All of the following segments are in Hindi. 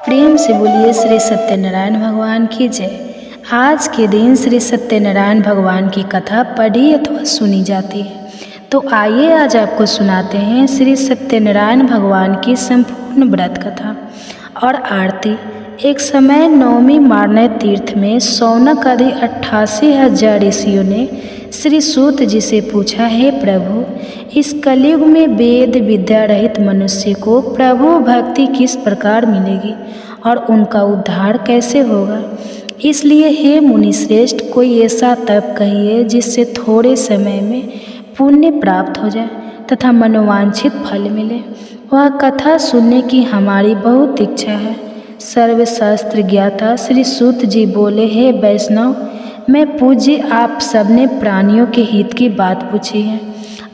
प्रेम से बोलिए श्री सत्यनारायण भगवान की जय। आज के दिन श्री सत्यनारायण भगवान की कथा पढ़ी अथवा सुनी जाती है। तो आइए आज आपको सुनाते हैं श्री सत्यनारायण भगवान की संपूर्ण व्रत कथा और आरती। एक समय नवमी मारण्य तीर्थ में शौनक आदि 88,000 ऋषियों ने श्री सूत जी से पूछा, हे प्रभु, इस कलयुग में वेद विद्या रहित मनुष्य को प्रभु भक्ति किस प्रकार मिलेगी और उनका उद्धार कैसे होगा। इसलिए हे मुनिश्रेष्ठ, कोई ऐसा तप कहिए जिससे थोड़े समय में पुण्य प्राप्त हो जाए तथा मनोवांछित फल मिले। वह कथा सुनने की हमारी बहुत इच्छा है। सर्वशास्त्र ज्ञाता श्री सूत जी बोले, हे वैष्णव, मैं पूज्य आप सबने प्राणियों के हित की बात पूछी है।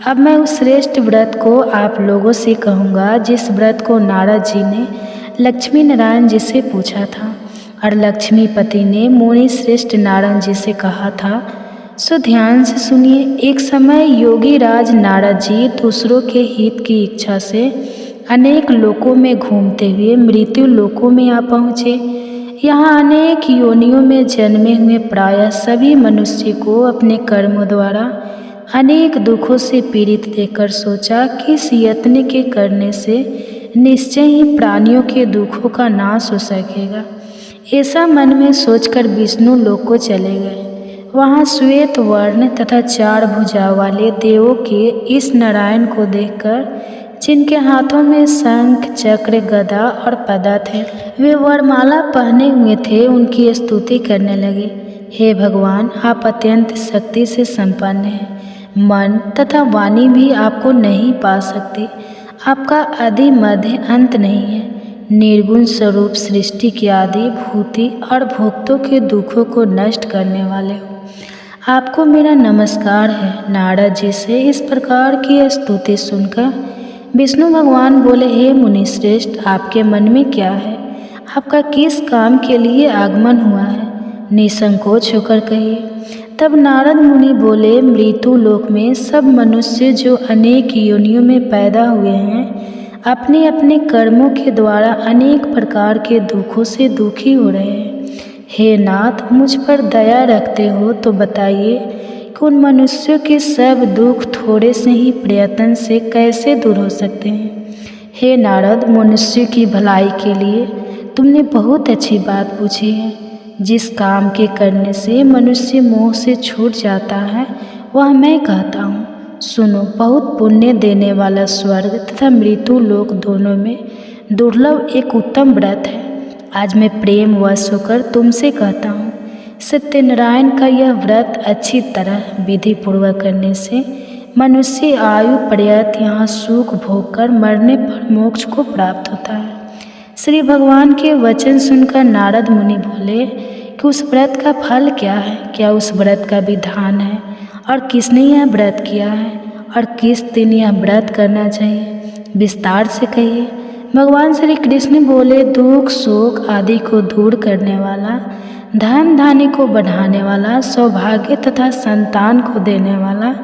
अब मैं उस श्रेष्ठ व्रत को आप लोगों से कहूँगा जिस व्रत को नारद जी ने लक्ष्मी नारायण जी से पूछा था और लक्ष्मीपति ने मुनि श्रेष्ठ नारद जी से कहा था। सो ध्यान से सुनिए। एक समय योगी राज नारद जी दूसरों के हित की इच्छा से अनेक लोकों में घूमते हुए मृत्यु लोकों में आ पहुँचे। यहाँ अनेक योनियों में जन्मे हुए प्रायः सभी मनुष्य को अपने कर्मों द्वारा अनेक दुखों से पीड़ित देखकर सोचा कि इस यत्न के करने से निश्चय ही प्राणियों के दुखों का नाश हो सकेगा। ऐसा मन में सोचकर विष्णु लोक को चले गए। वहाँ श्वेत वर्ण तथा 4 भुजा वाले देवों के इस नारायण को देखकर, जिनके हाथों में शंख चक्र गदा और पदा थे, वे वरमाला पहने हुए थे, उनकी स्तुति करने लगे। हे भगवान, आप अत्यंत शक्ति से संपन्न हैं। मन तथा वाणी भी आपको नहीं पा सकती। आपका आदि मध्य अंत नहीं है। निर्गुण स्वरूप सृष्टि की आदि भूति और भोक्तों के दुखों को नष्ट करने वाले हो। आपको मेरा नमस्कार है। नारद जी से इस प्रकार की स्तुति सुनकर विष्णु भगवान बोले, हे मुनिश्रेष्ठ, आपके मन में क्या है? आपका किस काम के लिए आगमन हुआ है? निसंकोच होकर कहिए। तब नारद मुनि बोले, मृत्यु लोक में सब मनुष्य जो अनेक योनियों में पैदा हुए हैं, अपने अपने कर्मों के द्वारा अनेक प्रकार के दुखों से दुखी हो रहे हैं। हे नाथ, मुझ पर दया रखते हो तो बताइए कि उन मनुष्यों के सब दुख थोड़े से ही प्रयत्न से कैसे दूर हो सकते हैं। हे नारद, मनुष्य की भलाई के लिए तुमने बहुत अच्छी बात पूछी है। जिस काम के करने से मनुष्य मोह से छूट जाता है, वह मैं कहता हूँ। सुनो, बहुत पुण्य देने वाला स्वर्ग तथा मृत्यु लोक दोनों में दुर्लभ एक उत्तम व्रत है। आज मैं प्रेम वश होकर तुमसे कहता हूँ, सत्यनारायण का यह व्रत अच्छी तरह विधि पूर्वक करने से मनुष्य आयु पर्यंत यहाँ सुख भोग कर मरने पर मोक्ष को प्राप्त होता है। श्री भगवान के वचन सुनकर नारद मुनि बोले कि उस व्रत का फल क्या है? क्या उस व्रत का विधान है और किसने यह व्रत किया है और किस दिन यह व्रत करना चाहिए? विस्तार से कहिए। भगवान श्री कृष्ण बोले, दुख शोक आदि को दूर करने वाला, धन धान्य को बढ़ाने वाला, सौभाग्य तथा संतान को देने वाला,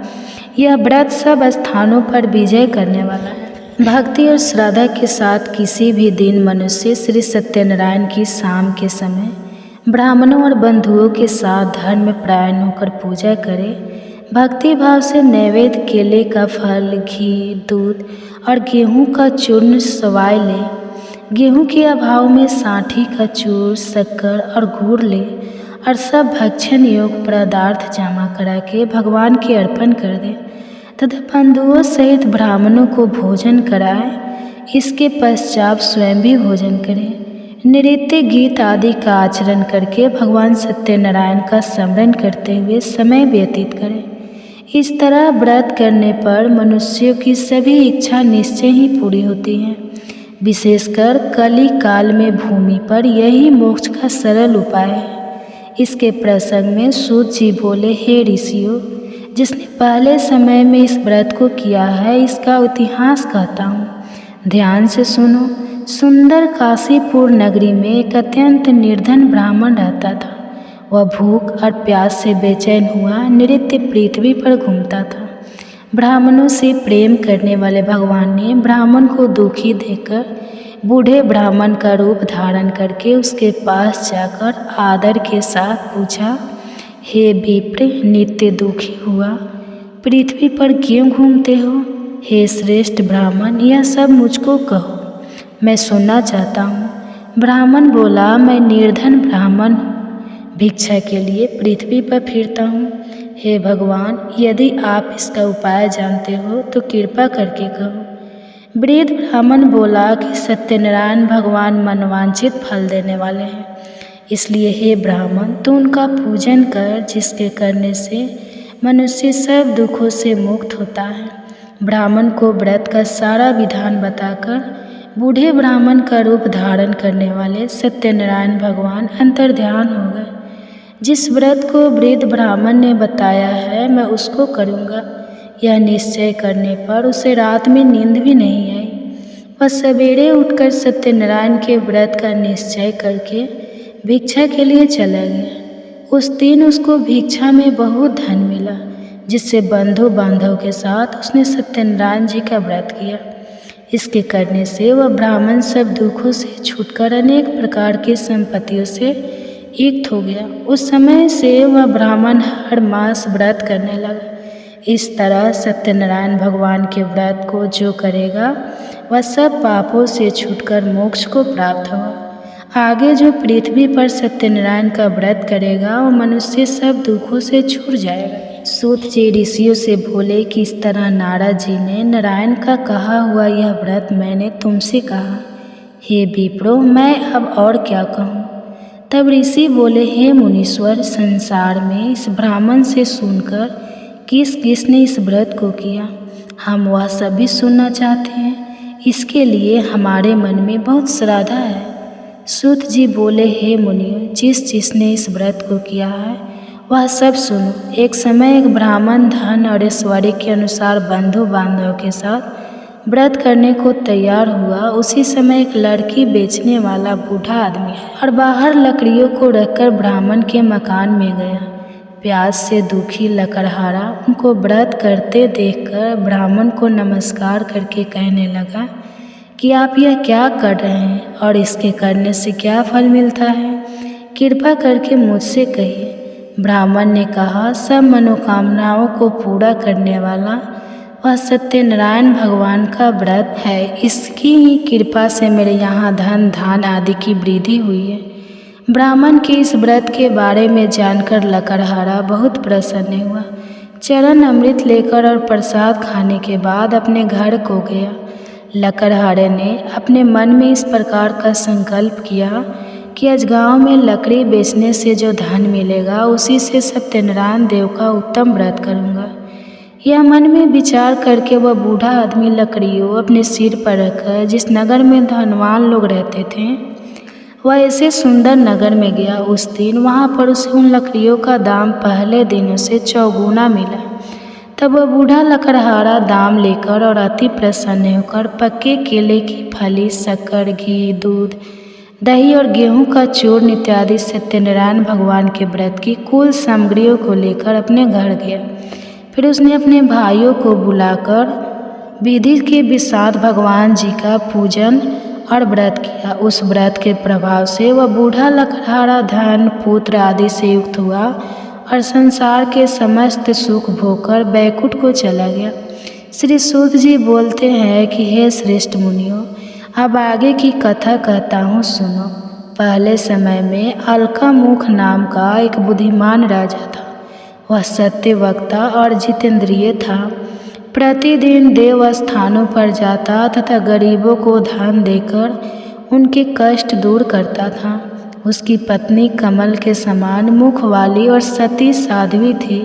यह व्रत सब स्थानों पर विजय करने वाला है। भक्ति और श्रद्धा के साथ किसी भी दिन मनुष्य श्री सत्यनारायण की शाम के समय ब्राह्मणों और बंधुओं के साथ धर्म में परायण होकर पूजा करे। भक्ति भाव से नैवेद्य केले का फल, घी, दूध और गेहूं का चूर्ण सवाय ले। गेहूं के अभाव में सांठी का चूर, शक्कर और गुड़ ले और सब भक्षण योग पदार्थ जमा करा के भगवान के अर्पण कर दे तथा बंधुओं सहित ब्राह्मणों को भोजन कराए। इसके पश्चात स्वयं भी भोजन करें। नृत्य गीत आदि का आचरण करके भगवान सत्यनारायण का स्मरण करते हुए समय व्यतीत करें। इस तरह व्रत करने पर मनुष्यों की सभी इच्छा निश्चय ही पूरी होती हैं। विशेषकर कली काल में भूमि पर यही मोक्ष का सरल उपाय है। इसके प्रसंग में सूत जी बोले, हे ऋषियों, जिसने पहले समय में इस व्रत को किया है, इसका इतिहास कहता हूँ। ध्यान से सुनो। सुंदर काशीपुर नगरी में एक अत्यंत निर्धन ब्राह्मण रहता था। वह भूख और प्यास से बेचैन हुआ नित्य पृथ्वी पर घूमता था। ब्राह्मणों से प्रेम करने वाले भगवान ने ब्राह्मण को दुखी देखकर बूढ़े ब्राह्मण का रूप धारण करके उसके पास जाकर आदर के साथ पूछा, हे विप्र, नित्य दुखी हुआ पृथ्वी पर क्यों घूमते हो? हे श्रेष्ठ ब्राह्मण, यह सब मुझको कहो, मैं सुनना चाहता हूँ। ब्राह्मण बोला, मैं निर्धन ब्राह्मण हूँ, भिक्षा के लिए पृथ्वी पर फिरता हूँ। हे भगवान, यदि आप इसका उपाय जानते हो तो कृपा करके कहो। वृद्ध ब्राह्मण बोला कि सत्यनारायण भगवान मनवांछित फल देने वाले हैं, इसलिए हे ब्राह्मण, तू उनका पूजन कर, जिसके करने से मनुष्य सब दुखों से मुक्त होता है। ब्राह्मण को व्रत का सारा विधान बताकर बूढ़े ब्राह्मण का रूप धारण करने वाले सत्यनारायण भगवान अंतर्ध्यान हो गए। जिस व्रत को वृद्ध ब्राह्मण ने बताया है, मैं उसको करूँगा, यह निश्चय करने पर उसे रात में नींद भी नहीं आई। वह सवेरे उठकर सत्यनारायण के व्रत का निश्चय करके भिक्षा के लिए चला गया। उस दिन उसको भिक्षा में बहुत धन मिला, जिससे बंधु बांधव के साथ उसने सत्यनारायण जी का व्रत किया। इसके करने से वह ब्राह्मण सब दुखों से छूटकर अनेक प्रकार की संपत्तियों से युक्त हो गया। उस समय से वह ब्राह्मण हर मास व्रत करने लगा। इस तरह सत्यनारायण भगवान के व्रत को जो करेगा वह सब पापों से छूटकर मोक्ष को प्राप्त होगा। आगे जो पृथ्वी पर सत्यनारायण का व्रत करेगा वह मनुष्य सब दुखों से छूट जाएगा। सूत जी ऋषियों से बोले कि इस तरह नारद जी ने नारायण का कहा हुआ यह व्रत मैंने तुमसे कहा। हे विप्रो, मैं अब और क्या कहूँ? तब ऋषि बोले, हे मुनीश्वर, संसार में इस ब्राह्मण से सुनकर किस किसने इस व्रत को किया, हम वह सभी सुनना चाहते हैं। इसके लिए हमारे मन में बहुत श्रद्धा है। सूत जी बोले, हे मुनियों, जिसने इस व्रत को किया है वह सब सुनो। एक समय एक ब्राह्मण धन और ऐश्वर्य के अनुसार बंधु बांधव के साथ व्रत करने को तैयार हुआ। उसी समय एक लड़की बेचने वाला बूढ़ा आदमी है और बाहर लकड़ियों को रखकर ब्राह्मण के मकान में गया। प्यास से दुखी लकड़हारा उनको व्रत करते देखकर ब्राह्मण को नमस्कार करके कहने लगा कि आप यह क्या कर रहे हैं और इसके करने से क्या फल मिलता है, कृपा करके मुझसे कहिए। ब्राह्मण ने कहा, सब मनोकामनाओं को पूरा करने वाला वह सत्यनारायण भगवान का व्रत है। इसकी ही कृपा से मेरे यहाँ धन धान आदि की वृद्धि हुई है। ब्राह्मण के इस व्रत के बारे में जानकर लकड़हारा बहुत प्रसन्न हुआ। चरण अमृत लेकर और प्रसाद खाने के बाद अपने घर को गया। लकड़हारे ने अपने मन में इस प्रकार का संकल्प किया कि आज गांव में लकड़ी बेचने से जो धन मिलेगा उसी से सत्यनारायण देव का उत्तम व्रत करूंगा। यह मन में विचार करके वह बूढ़ा आदमी लकड़ियों अपने सिर पर रखकर जिस नगर में धनवान लोग रहते थे वह ऐसे सुंदर नगर में गया। उस दिन वहाँ पर उसे उन लकड़ियों का दाम पहले दिनों से चौगुना मिला। तब वह बूढ़ा लकड़हारा दाम लेकर और अति प्रसन्न होकर पक्के केले की फली, शक्कर, घी, दूध, दही और गेहूं का चूर्ण इत्यादि सत्यनारायण भगवान के व्रत की कुल सामग्रियों को लेकर अपने घर गया। फिर उसने अपने भाइयों को बुलाकर विधि के विसाद भगवान जी का पूजन और व्रत किया। उस व्रत के प्रभाव से वह बूढ़ा लकड़हारा धन पुत्र आदि से युक्त हुआ और संसार के समस्त सुख भोगकर बैकुंठ को चला गया। श्री सूत जी बोलते हैं कि हे श्रेष्ठ मुनियों, अब आगे की कथा कहता हूँ, सुनो। पहले समय में अलकामुख नाम का एक बुद्धिमान राजा था। वह सत्य वक्ता और जितेंद्रिय था। प्रतिदिन देव स्थानों पर जाता तथा गरीबों को धन देकर उनके कष्ट दूर करता था। उसकी पत्नी कमल के समान मुख वाली और सती साध्वी थी।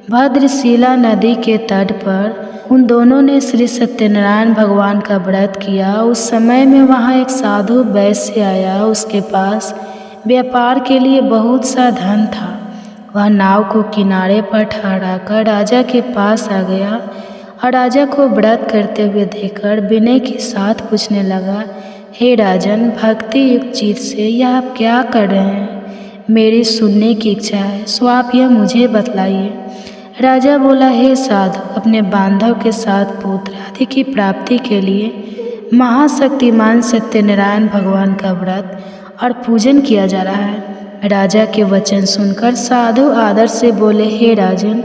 भद्रशिला नदी के तट पर उन दोनों ने श्री सत्यनारायण भगवान का व्रत किया। उस समय में वहाँ एक साधु वैश्य आया। उसके पास व्यापार के लिए बहुत सा धन था। वह नाव को किनारे पर ठहराकर राजा के पास आ गया और राजा को व्रत करते हुए देखकर विनय के साथ पूछने लगा, हे राजन, भक्ति युक्त चित से यह आप क्या कर रहे हैं? मेरी सुनने की इच्छा है, सो आप यह मुझे बतलाइए। राजा बोला, हे साधु, अपने बांधव के साथ पुत्र आदि की प्राप्ति के लिए महाशक्तिमान सत्यनारायण भगवान का व्रत और पूजन किया जा रहा है। राजा के वचन सुनकर साधु आदर से बोले, हे राजन,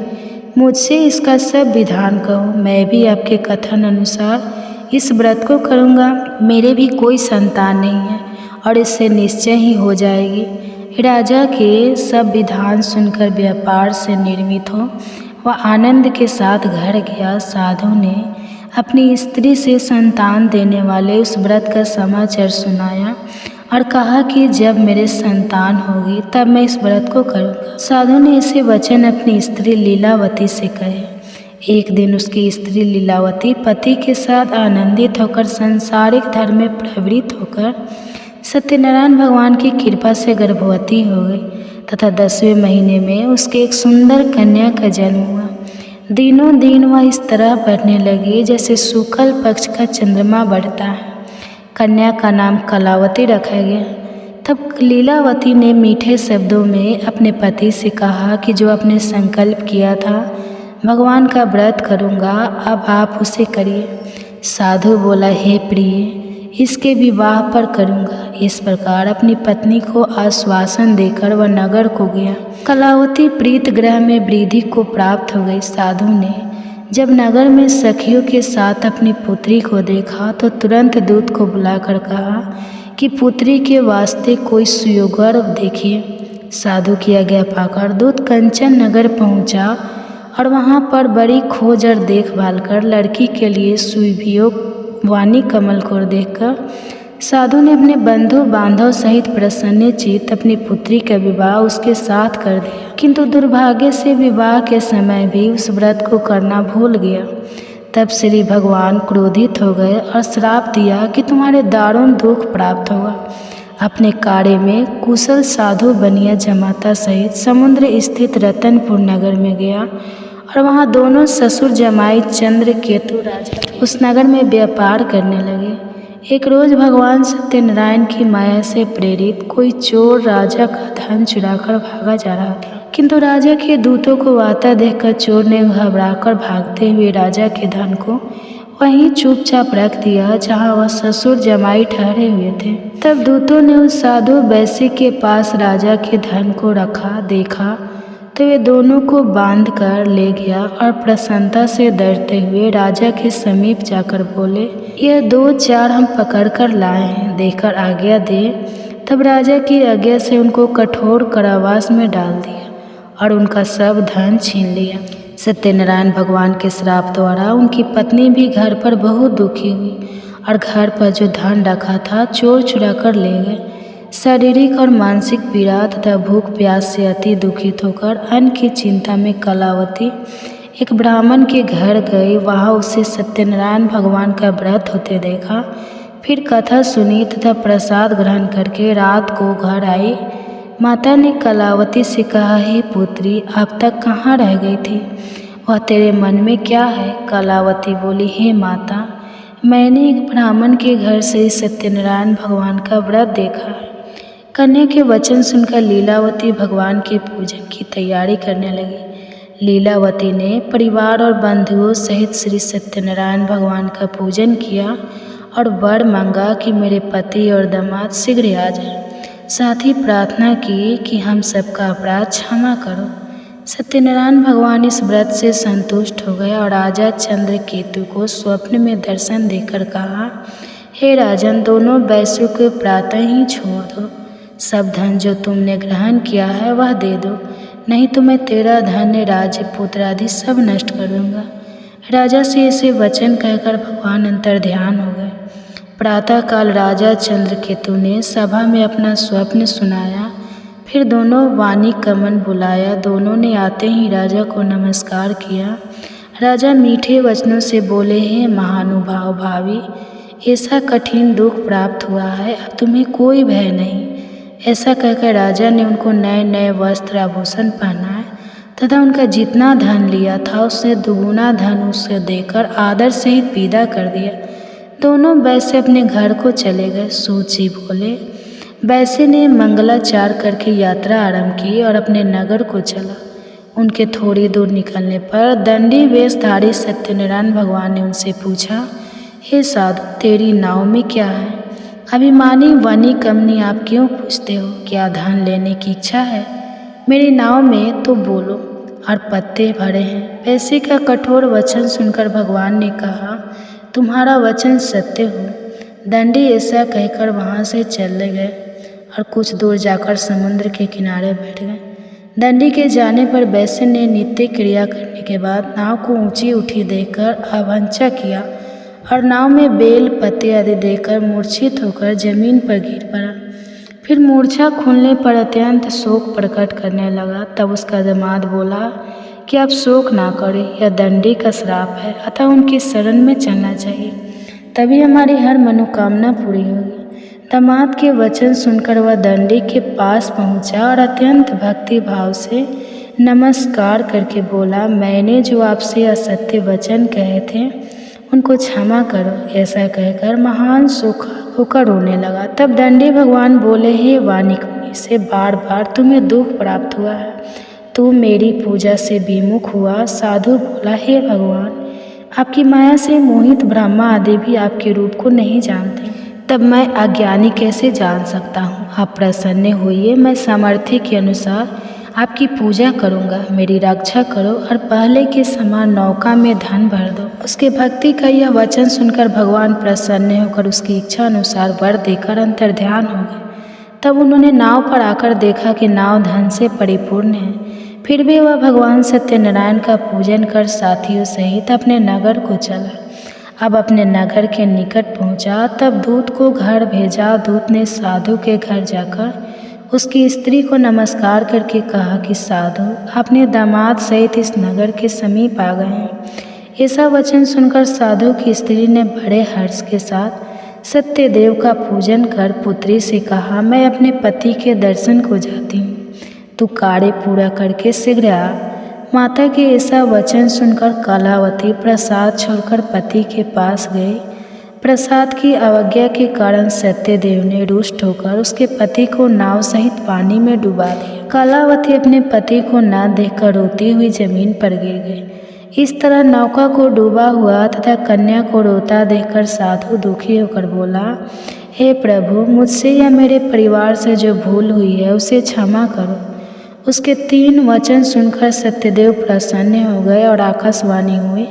मुझसे इसका सब विधान कहो, मैं भी आपके कथन अनुसार इस व्रत को करूँगा। मेरे भी कोई संतान नहीं है और इससे निश्चय ही हो जाएगी। राजा के सब विधान सुनकर व्यापार से निर्मित हो वह आनंद के साथ घर गया। साधु ने अपनी स्त्री से संतान देने वाले उस व्रत का समाचार सुनाया और कहा कि जब मेरे संतान होगी तब मैं इस व्रत को करूँगा। साधु ने ऐसे वचन अपनी स्त्री लीलावती से कहे। एक दिन उसकी स्त्री लीलावती पति के साथ आनंदित होकर सांसारिक धर्म में प्रवृत्त होकर सत्यनारायण भगवान की कृपा से गर्भवती हो गई तथा 10वें महीने में उसके एक सुंदर कन्या का जन्म हुआ। दिनों दिन वह इस तरह बढ़ने लगी जैसे शुक्ल पक्ष का चंद्रमा बढ़ता है। कन्या का नाम कलावती रखा गया। तब लीलावती ने मीठे शब्दों में अपने पति से कहा कि जो आपने संकल्प किया था भगवान का व्रत करूँगा, अब आप उसे करिए। साधु बोला, हे प्रिय, इसके विवाह पर करूँगा। इस प्रकार अपनी पत्नी को आश्वासन देकर वह नगर को गया। कलावती प्रीत ग्रह में वृद्धि को प्राप्त हो गई। साधु ने जब नगर में सखियों के साथ अपनी पुत्री को देखा तो तुरंत दूत को बुलाकर कहा कि पुत्री के वास्ते कोई सुयोग्य देखिए। साधु की आज्ञा पाकर दूत कंचन नगर पहुंचा और वहां पर बड़ी खोज और देखभाल कर लड़की के लिए सुवियोग वाणी कमल को देखकर साधु ने अपने बंधु बांधव सहित प्रसन्नचित्त अपनी पुत्री का विवाह उसके साथ कर दिया। किंतु दुर्भाग्य से विवाह के समय भी उस व्रत को करना भूल गया। तब श्री भगवान क्रोधित हो गए और श्राप दिया कि तुम्हारे दारुण दुख प्राप्त होगा। अपने कार्य में कुशल साधु बनिया जमाता सहित समुद्र स्थित रतनपुर नगर में गया और वहाँ दोनों ससुर जमाई चंद्रकेतु राजा उस नगर में व्यापार करने लगे। एक रोज भगवान सत्यनारायण की माया से प्रेरित कोई चोर राजा का धन चुराकर भागा जा रहा था, किंतु राजा के दूतों को आता देखकर चोर ने घबराकर भागते हुए राजा के धन को वहीं चुपचाप रख दिया जहां वह ससुर जमाई ठहरे हुए थे। तब दूतों ने उस साधु वैश्य के पास राजा के धन को रखा देखा तो वे दोनों को बांध कर ले गया और प्रसन्नता से डरते हुए राजा के समीप जाकर बोले, यह 2-4 हम पकड़ कर लाए हैं, देकर आज्ञा दे। तब राजा की आज्ञा से उनको कठोर कारावास में डाल दिया और उनका सब धन छीन लिया। सत्यनारायण भगवान के श्राप द्वारा उनकी पत्नी भी घर पर बहुत दुखी हुई और घर पर जो धन रखा था चोर चुरा कर ले गए। शारीरिक और मानसिक पीड़ा तथा भूख प्यास से अति दुखित होकर अन्न की चिंता में कलावती एक ब्राह्मण के घर गई। वहाँ उसे सत्यनारायण भगवान का व्रत होते देखा। फिर कथा सुनी तथा प्रसाद ग्रहण करके रात को घर आई। माता ने कलावती से कहा, हे पुत्री, अब तक कहाँ रह गई थी? वह तेरे मन में क्या है? कलावती बोली, हे माता, मैंने एक ब्राह्मण के घर से सत्यनारायण भगवान का व्रत देखा है। कन्या के वचन सुनकर लीलावती भगवान के पूजन की तैयारी करने लगी। लीलावती ने परिवार और बंधुओं सहित श्री सत्यनारायण भगवान का पूजन किया और वर मांगा कि मेरे पति और दामाद शीघ्र आ जाए। साथ ही प्रार्थना की कि हम सबका अपराध क्षमा करो। सत्यनारायण भगवान इस व्रत से संतुष्ट हो गए और राजा चंद्रकेतु को स्वप्न में दर्शन देकर कहा, हे राजन, दोनों वैश्यों को प्रातः ही छोड़ दो। सब धन जो तुमने ग्रहण किया है वह दे दो, नहीं तो मैं तेरा धन, राज्य, पुत्र आदि सब नष्ट कर दूंगा। राजा से ऐसे वचन कहकर भगवान अंतर्ध्यान हो गए। प्रातःकाल राजा चंद्रकेतु ने सभा में अपना स्वप्न सुनाया। फिर दोनों वाणी कमन बुलाया। दोनों ने आते ही राजा को नमस्कार किया। राजा मीठे वचनों से बोले, हे महानुभाव भावी, ऐसा कठिन दुख प्राप्त हुआ है, अब तुम्हें कोई भय नहीं। ऐसा कहकर राजा ने उनको नए नए वस्त्र आभूषण पहनाए तथा उनका जितना धन लिया था उससे दुगुना धन उसे देकर आदर सहित विदा कर दिया। दोनों वैश्य अपने घर को चले गए। सूची बोले, वैश्य ने मंगलाचार करके यात्रा आरंभ की और अपने नगर को चला। उनके थोड़ी दूर निकलने पर दंडी वेशधारी सत्यनारायण भगवान ने उनसे पूछा, हे साधु, तेरी नाव में क्या है? अभिमानी वनी कमनी, आप क्यों पूछते हो? क्या धन लेने की इच्छा है? मेरी नाव में तो बोलो और पत्ते भरे हैं। पैसे का कठोर वचन सुनकर भगवान ने कहा, तुम्हारा वचन सत्य हो। दंडी ऐसा कहकर वहाँ से चले गए और कुछ दूर जाकर समुद्र के किनारे बैठ गए। दंडी के जाने पर वैश्य ने नित्य क्रिया करने के बाद नाव को ऊंची उठी देकर अवंचा किया और नाव में बेल पत्ते आदि देकर मूर्छित होकर जमीन पर गिर पड़ा। फिर मूर्छा खुलने पर अत्यंत शोक प्रकट करने लगा। तब उसका दामाद बोला कि आप शोक ना करें, यह दंडी का श्राप है, अतः उनकी शरण में चलना चाहिए, तभी हमारी हर मनोकामना पूरी होगी। दामाद के वचन सुनकर वह दंडी के पास पहुंचा और अत्यंत भक्ति भाव से नमस्कार करके बोला, मैंने जो आपसे असत्य वचन कहे थे उनको क्षमा करो। ऐसा कहकर महान सुख होकर रोने लगा। तब दंडी भगवान बोले, हे वानिक मुनि, से बार बार तुम्हें दुख प्राप्त हुआ है, तू मेरी पूजा से विमुख हुआ। साधु बोला, हे भगवान, आपकी माया से मोहित ब्रह्मा आदि भी आपके रूप को नहीं जानते, तब मैं अज्ञानी कैसे जान सकता हूँ? आप प्रसन्न होइए, मैं सामर्थ्य के अनुसार आपकी पूजा करूँगा, मेरी रक्षा करो और पहले के समान नौका में धन भर दो। उसके भक्ति का यह वचन सुनकर भगवान प्रसन्न होकर उसकी इच्छा अनुसार वर देकर अंतर्ध्यान हो गए। तब उन्होंने नाव पर आकर देखा कि नाव धन से परिपूर्ण है। फिर भी वह भगवान सत्यनारायण का पूजन कर साथियों सहित अपने नगर को चला। अब अपने नगर के निकट पहुंचा, तब दूत को घर भेजा। दूत ने साधु के घर जाकर उसकी स्त्री को नमस्कार करके कहा कि साधु, अपने दामाद सहित इस नगर के समीप आ गए हैं। ऐसा वचन सुनकर साधु की स्त्री ने बड़े हर्ष के साथ सत्यदेव का पूजन कर पुत्री से कहा, मैं अपने पति के दर्शन को जाती हूँ, तू कार्य पूरा करके शीघ्र आ। माता के ऐसा वचन सुनकर कलावती प्रसाद छोड़कर पति के पास गई। प्रसाद की अवज्ञा के कारण सत्यदेव ने रुष्ट होकर उसके पति को नाव सहित पानी में डुबा दिया। कलावती अपने पति को न देखकर रोती हुई जमीन पर गिर गई। इस तरह नौका को डूबा हुआ तथा कन्या को रोता देखकर साधु दुखी होकर बोला, हे प्रभु, मुझसे या मेरे परिवार से जो भूल हुई है उसे क्षमा करो। उसके 3 वचन सुनकर सत्यदेव प्रसन्न हो गए और आकाशवाणी हुई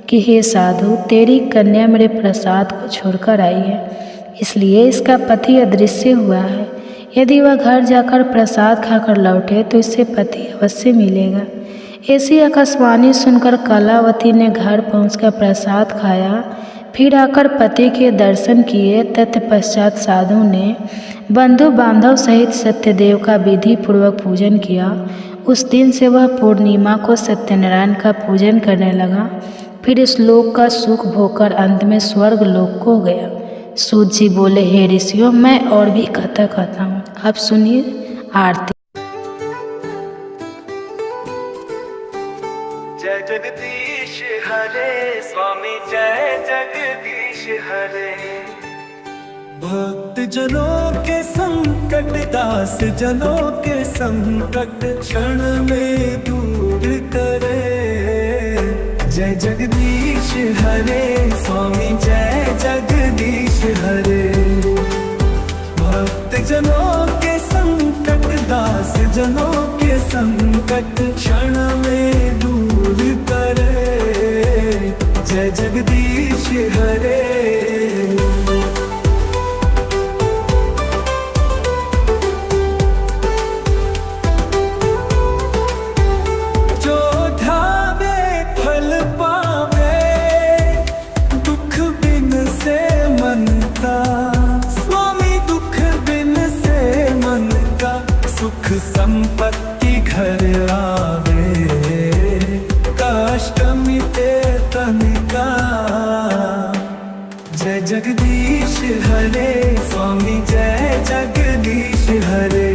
कि हे साधु, तेरी कन्या मेरे प्रसाद को छोड़कर आई है, इसलिए इसका पति अदृश्य हुआ है। यदि वह घर जाकर प्रसाद खाकर लौटे तो इससे पति अवश्य मिलेगा। ऐसी आकाशवाणी सुनकर कलावती ने घर पहुंचकर प्रसाद खाया, फिर आकर पति के दर्शन किए। तत्पश्चात साधु ने बंधु बांधव सहित सत्यदेव का विधि पूर्वक पूजन किया। उस दिन से वह पूर्णिमा को सत्यनारायण का पूजन करने लगा। फिर इस लोक का सुख भोगकर अंत में स्वर्ग लोक को गया। सूत जी बोले, हे ऋषियों, मैं और भी कथा कहता हूँ, आप सुनिए आरती। जय जगदीश हरे स्वामी, जय जगदीश हरे। भक्त जनों के संकट, दास जनों के संकट क्षण में दूर करे। जय जगदीश हरे स्वामी, जय जगदीश हरे। भक्त जनों के संकट, दास जनों के संकट क्षण में दूर करे। जय जगदीश हरे। संपत्ति घर आवे, कष्ट मिटे तन का। जय जगदीश हरे स्वामी, जय जगदीश हरे।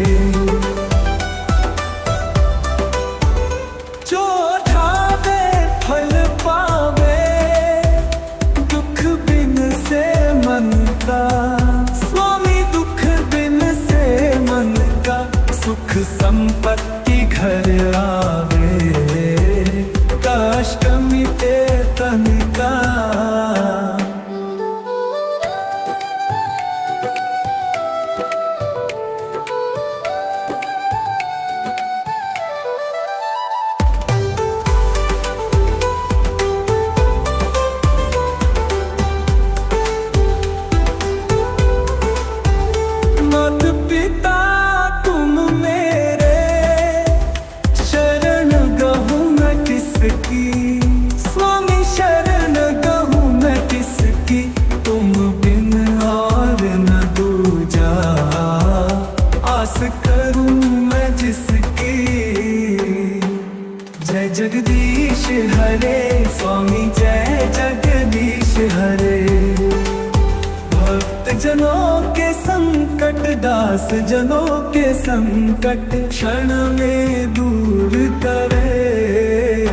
जो ढावे फल पावे, दुख बिन से मन का। स्वामी दुख बिन से मन का, सुख संपत्ति घर आवे, कष्ट मिटे तन का। जनों के संकट, दास जनों के संकट क्षण में दूर करे।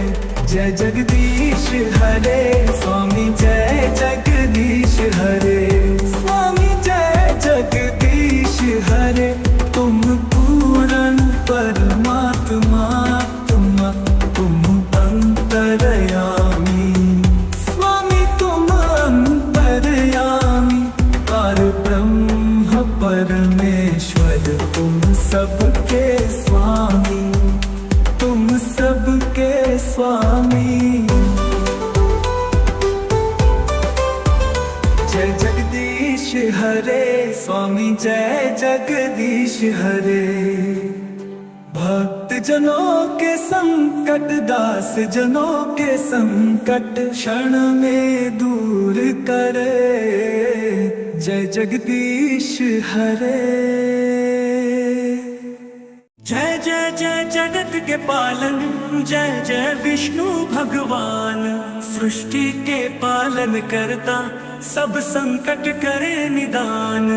जय जगदीश हरे स्वामी, जय जगदीश हरे स्वामी, जय जगदीश हरे। तुम पूर्ण परमात्मा, तुम अंतर्यामी स्वामी, तुम अंतर्यामी परब्रह्म परमेश्वर। तुम सबके स्वामी, तुम सबके स्वामी। जय जगदीश हरे स्वामी, जय जगदीश हरे। भक्त जनों के संकट, दास जनों के संकट क्षण में दूर करे। जय जगदीश हरे। जय जय जय जगत के पालन, जय जय विष्णु भगवान। सृष्टि के पालन करता, सब संकट करे निदान।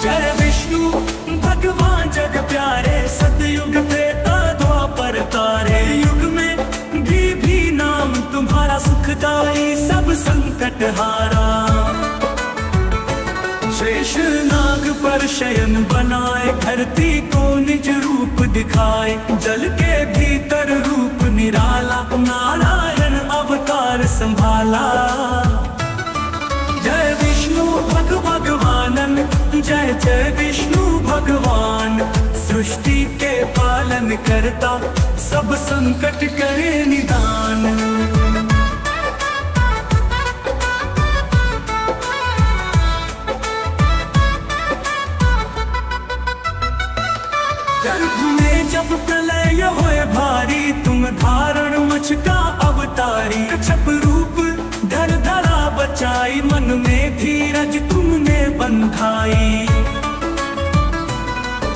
जय विष्णु भगवान जग प्यारे, सतयुग त्रेता द्वापर तारे। युग में भी नाम तुम्हारा सुखदाई, सब संकट हारा। शेष नाग पर शयन बनाए, धरती को निज रूप दिखाए। जल के भीतर रूप निराला, नारायण अवतार संभाला। जय विष्णु भगवानन, जय जय विष्णु भगवान। सृष्टि के पालन करता, सब संकट करे निदान। गर्भ में जब प्रलय होए भारी, तुम धारण मच का अवतारी। कच्छप रूप धर धरा बचाई, मन में धीरज तुमने बंधाई।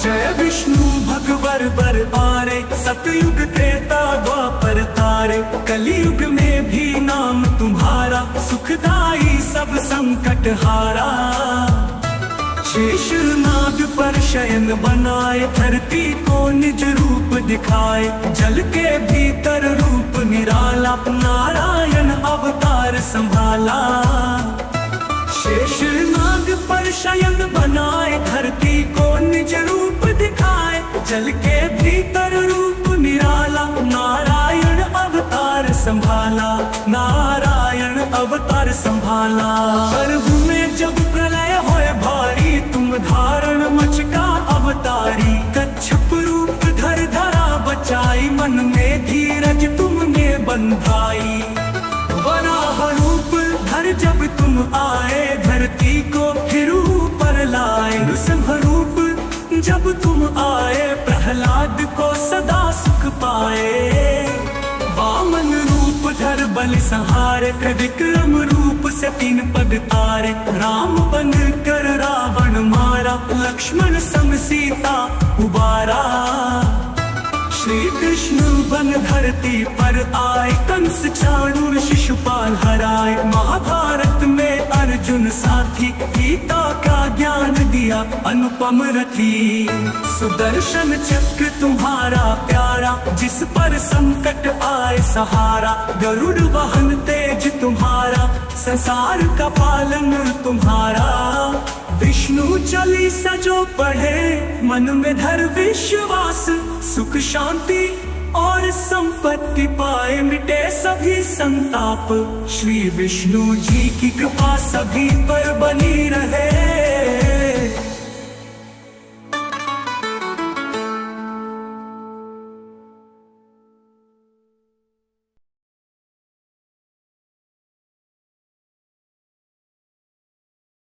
जय विष्णु भगवर बर पारे, सतयुग त्रेता द्वापर तारे। कलयुग में भी नाम तुम्हारा, सुखदाई सब संकट हारा। शेष नाग पर शयन बनाए, धरती को निज रूप दिखाए। जल के भीतर रूप निराला, नारायण अवतार संभाला। शेष नाग पर शयन बनाए, धरती को निज रूप दिखाए। जल के भीतर रूप निराला, नारायण अवतार संभाला। नारायण अवतार संभाला। गर्भ में जब प्रलय होए भारी, तुम धारण मच का अवतारी। कच्छप रूप धर धरा बचाई, मन में धीरज तुमने बंधाई। वराह रूप धर जब तुम आए, धरती को फिर ऊपर लाए। नृसिंह रूप जब तुम आए, प्रहलाद को सदा सुख पाए। वामन रूप धर बल संहारे, विक्रम रूप से 3 पग तारे। राम बन कर रावण मारा, लक्ष्मण संग सीता उबारा। श्री कृष्ण बन धरती पर आए, कंस चाणूर शिशुपाल हराए। महाभारत में अर्जुन साथी, गीता का ज्ञान दिया अनुपम रथी। सुदर्शन चक्र तुम्हारा प्यारा, जिस पर संकट आए सहारा। गरुड़ वाहन तेज तुम्हारा, संसार का पालन तुम्हारा। विष्णु चालीसा जो पढ़े, मन में धर विश्वास। सुख शांति और संपत्ति पाए, मिटे सभी संताप। श्री विष्णु जी की कृपा सभी पर बनी